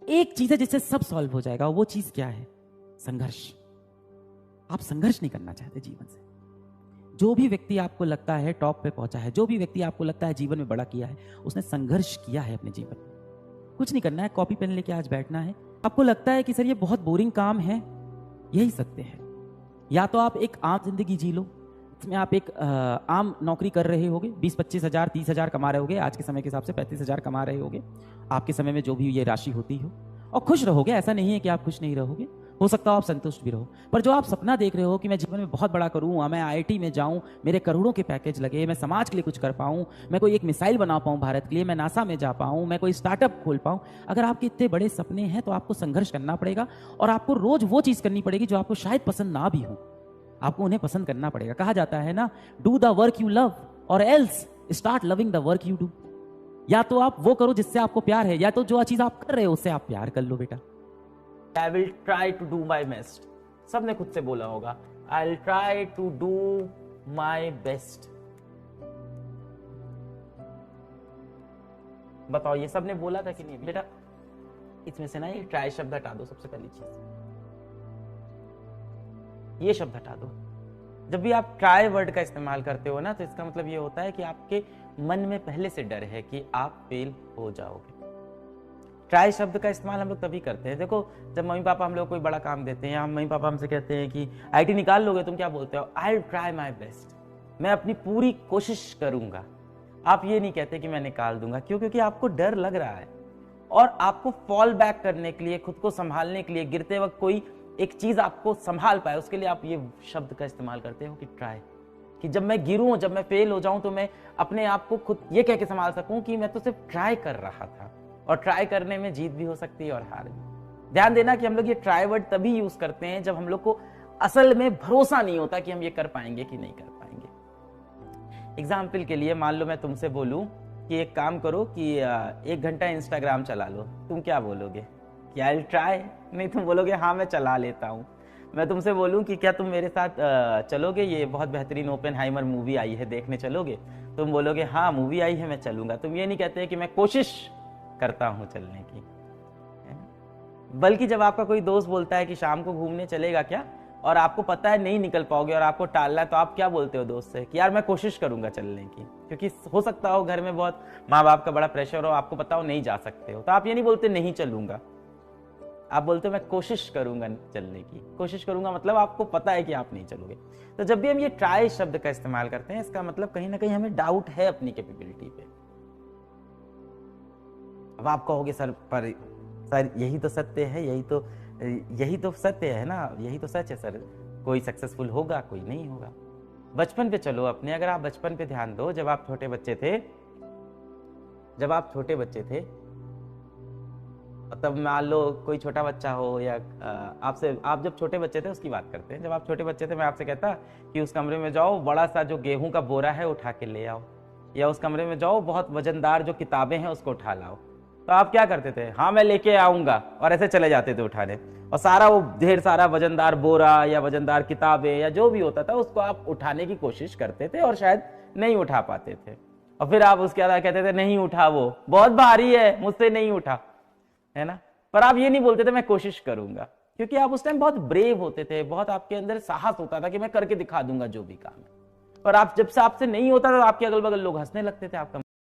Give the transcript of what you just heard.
एक चीज है जिससे सब सॉल्व हो जाएगा। वो चीज क्या है? संघर्ष। आप संघर्ष नहीं करना चाहते जीवन से। जो भी व्यक्ति आपको लगता है टॉप पे पहुंचा है, जो भी व्यक्ति आपको लगता है जीवन में बड़ा किया है, उसने संघर्ष किया है अपने जीवन में। कुछ नहीं करना है, कॉपी पेन लेके आज बैठना है। आपको लगता है कि सर ये बहुत बोरिंग काम है, यही सत्य है। या तो आप एक आम जिंदगी जी लो, इसमें आप एक आम नौकरी कर रहे होगे, 20-25 हजार 30 हजार कमा रहे होगे, आज के समय के हिसाब से 35 हजार कमा रहे होगे, आपके समय में जो भी ये राशि होती हो, और खुश रहोगे। ऐसा नहीं है कि आप खुश नहीं रहोगे, हो सकता हो आप संतुष्ट भी रहो। पर जो आप सपना देख रहे हो कि मैं जीवन में बहुत बड़ा करूँ, मैं IIT में जाऊँ, मेरे करोड़ों के पैकेज लगे, मैं समाज के लिए कुछ कर पाऊँ, मैं कोई एक मिसाइल बना पाऊँ भारत के लिए, मैं नासा में जा पाऊँ, मैं कोई स्टार्टअप खोल पाऊँ, अगर आपके इतने बड़े सपने हैं तो आपको संघर्ष करना पड़ेगा। और आपको रोज वो चीज़ करनी पड़ेगी जो आपको शायद पसंद ना भी हो, आपको उन्हें पसंद करना पड़ेगा। कहा जाता है ना, do the work you love और else start loving the work you do. या तो आप वो करो जिससे आपको प्यार है, या तो जो चीज आप कर रहे हो उससे आप प्यार कर लो बेटा। I will try to do my best। सबने खुद से बोला होगा, I'll try to do my best। बताओ ये सबने बोला था कि नहीं? बेटा इसमें से ना ये ट्राई शब्द हटा दो। सबसे पहली चीज ये शब्द हटा दो। जब भी आप ट्राई वर्ड का इस्तेमाल करते हो ना, तो इसका मतलब ये होता है कि आपके मन में पहले से डर है कि आप फेल हो जाओगे। ट्राई शब्द का इस्तेमाल हम लोग तभी करते हैं, देखो जब मम्मी पापा हम लोग कोई बड़ा काम देते हैं, मम्मी पापा हमसे कहते हैं कि IIT निकाल लोगे, तुम क्या बोलते हो? I will try my best, मैं अपनी पूरी कोशिश करूंगा। आप ये नहीं कहते कि मैं निकाल दूंगा। क्यों? क्योंकि आपको डर लग रहा है, और आपको फॉल बैक करने के लिए, खुद को संभालने के लिए, गिरते वक्त कोई एक चीज आपको संभाल पाए, उसके लिए आप ये शब्द का इस्तेमाल करते हो कि ट्राई, कि जब मैं गिरूं, जब मैं फेल हो जाऊं, तो मैं अपने आप को खुद ये कह के संभाल सकूं कि मैं तो सिर्फ ट्राई कर रहा था। और ट्राई करने में जीत भी हो सकती है और हार भी। ध्यान देना कि हम लोग ये ट्राई वर्ड तभी यूज करते हैं जब हम लोग को असल में भरोसा नहीं होता कि हम ये कर पाएंगे कि नहीं कर पाएंगे। एग्जाम्पल के लिए मान लो मैं तुमसे बोलूं कि एक काम करो कि 1 घंटा इंस्टाग्राम चला लो, तुम क्या बोलोगे? कि आई विल ट्राई? नहीं, तुम बोलोगे हाँ मैं चला लेता हूँ। मैं तुमसे बोलूं कि क्या तुम मेरे साथ चलोगे, ये बहुत बेहतरीन ओपेनहाइमर मूवी आई है, देखने चलोगे? तुम बोलोगे हाँ मूवी आई है मैं चलूंगा। तुम ये नहीं कहते कि मैं कोशिश करता हूं चलने की, बल्कि जब आपका कोई दोस्त बोलता है कि शाम को घूमने चलेगा क्या, और आपको पता है नहीं निकल पाओगे और आपको टालना है, तो आप क्या बोलते हो दोस्त से? कि यार मैं कोशिश करूंगा चलने की। क्योंकि हो सकता हो घर में बहुत माँ बाप का बड़ा प्रेशर हो, आपको पता हो नहीं जा सकते हो, तो आप ये नहीं बोलते नहीं चलूंगा, आप बोलते हो मैं कोशिश करूंगा चलने की। कोशिश करूंगा मतलब आपको पता है कि आप नहीं चलोगे। तो जब भी हम ये ट्राई शब्द का इस्तेमाल करते हैं, इसका मतलब कहीं ना कहीं हमें डाउट है अपनी कैपेबिलिटी पे। अब आप कहोगे सर यही तो सत्य है, यही तो सत्य है ना, यही तो सच है सर, कोई सक्सेसफुल होगा कोई नहीं होगा। बचपन पे चलो अपने, अगर आप बचपन पे ध्यान दो, जब आप छोटे बच्चे थे, तब मान लो कोई छोटा बच्चा हो, या आप जब छोटे बच्चे थे उसकी बात करते हैं, जब आप छोटे बच्चे थे मैं आपसे कहता कि उस कमरे में जाओ, बड़ा सा जो गेहूं का बोरा है उठा के ले आओ, या उस कमरे में जाओ बहुत वजनदार जो किताबें हैं उसको उठा लाओ, तो आप क्या करते थे? हाँ मैं लेके आऊंगा, और ऐसे चले जाते थे उठाने, और सारा वो ढेर सारा वजनदार बोरा या वजनदार किताबें या जो भी होता था उसको आप उठाने की कोशिश करते थे, और शायद नहीं उठा पाते थे, और फिर आप उसके बाद कहते थे नहीं उठा, वो बहुत भारी है मुझसे नहीं उठा, है ना। पर आप ये नहीं बोलते थे मैं कोशिश करूंगा, क्योंकि आप उस टाइम बहुत ब्रेव होते थे, बहुत आपके अंदर साहस होता था कि मैं करके दिखा दूंगा जो भी काम है। और आप जब से आपसे नहीं होता था, आपके अगल बगल लोग हंसने लगते थे, आपका